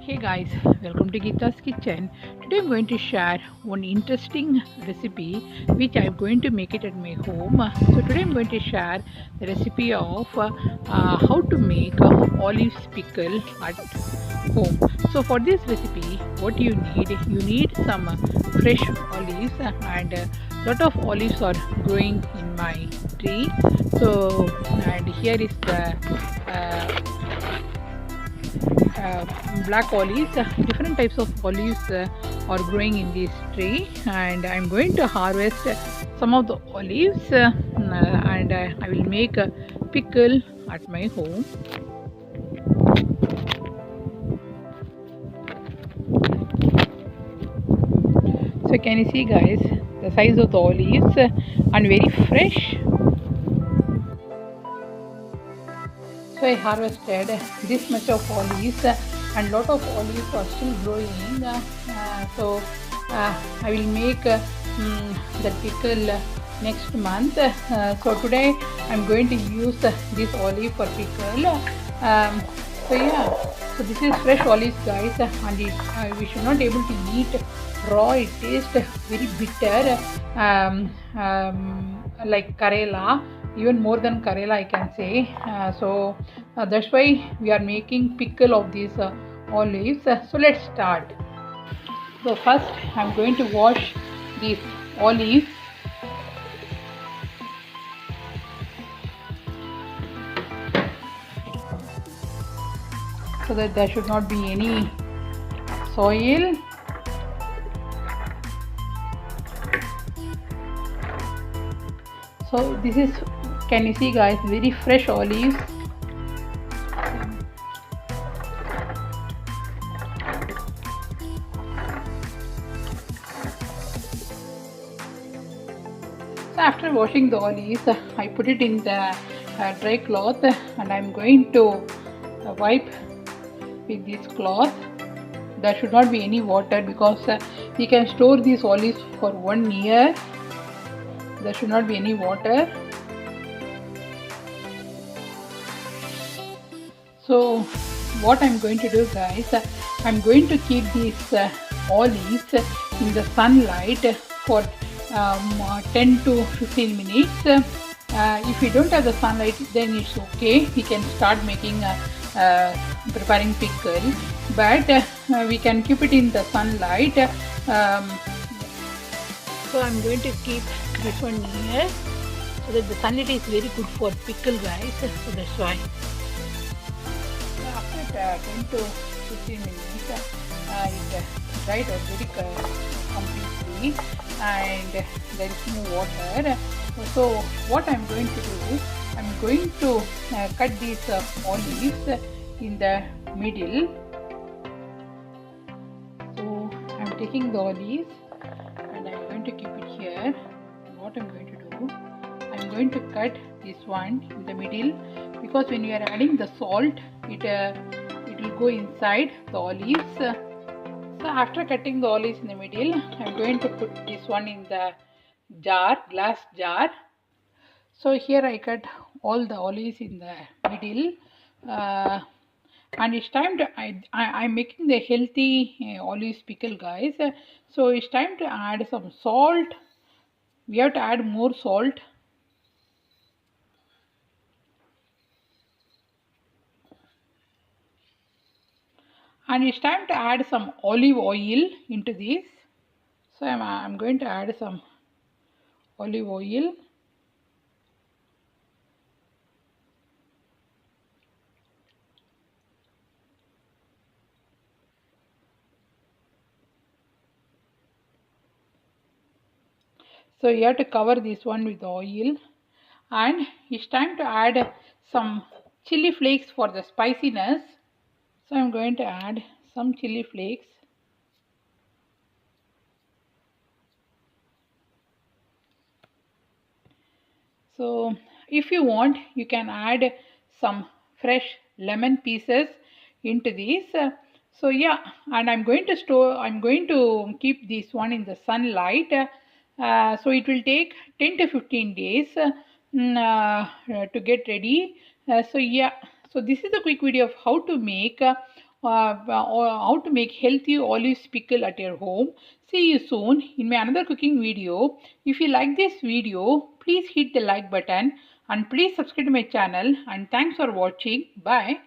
Hey guys, welcome to Geeta's Kitchen. Today I'm going to share one interesting recipe which I'm going to make it at my home. So today I'm going to share the recipe of how to make olives pickle at home. So for this recipe, what you need some fresh olives and a lot of olives are growing in my tree. So and here is the uh, black olives. Different types of olives are growing in this tree, and I'm going to harvest some of the olives and I will make a pickle at my home. So can you see guys the size of the olives and very fresh. So I harvested this much of olives and lot of olives are still growing. I will make the pickle next month. So today I'm going to use this olive for pickle. So yeah, so this is fresh olives guys, and we should not able to eat raw. It tastes very bitter, like Karela, even more than Karela I can say. That's why we are making pickle of these olives. So let's start. So first I'm going to wash these olives. So that there should not be any soil. So this is, can you see guys, very fresh olives. So after washing the olives, I put it in the dry cloth and I'm going to wipe with this cloth. There should not be any water because we can store these olives for 1 year. There should not be any water. So what I'm going to do guys, I'm going to keep these olives in the sunlight for 10 to 15 minutes. If we don't have the sunlight, then it's okay. We can start making preparing pickle, but we can keep it in the sunlight. So I'm going to keep this one here so that the sunlight is very good for pickle guys. So that's why. So after 10 to 15 minutes, it dried out very completely and there is no water. So what I'm going to do, I'm going to cut these olives in the middle. So I'm taking the olives and I'm going to keep it here. What I'm going to do, I'm going to cut this one in the middle because when you are adding the salt, it will go inside the olives. So after cutting the olives in the middle, I'm going to put this one in the jar, glass jar. So here I cut all the olives in the middle, and it's time to I'm making the healthy olives pickle guys. So it's time to add some salt. We have to add more salt. And it's time to add some olive oil into this. So I'm going to add some olive oil. So you have to cover this one with oil, and it's time to add some chili flakes for the spiciness. So I'm going to add some chili flakes. So if you want, you can add some fresh lemon pieces into this. So yeah, and I'm going to keep this one in the sunlight. So it will take 10 to 15 days to get ready. So yeah, so this is a quick video of how to make how to make healthy olives pickle at your home. See you soon in my another cooking video. If you like this video, please hit the like button and please subscribe to my channel, and thanks for watching. Bye.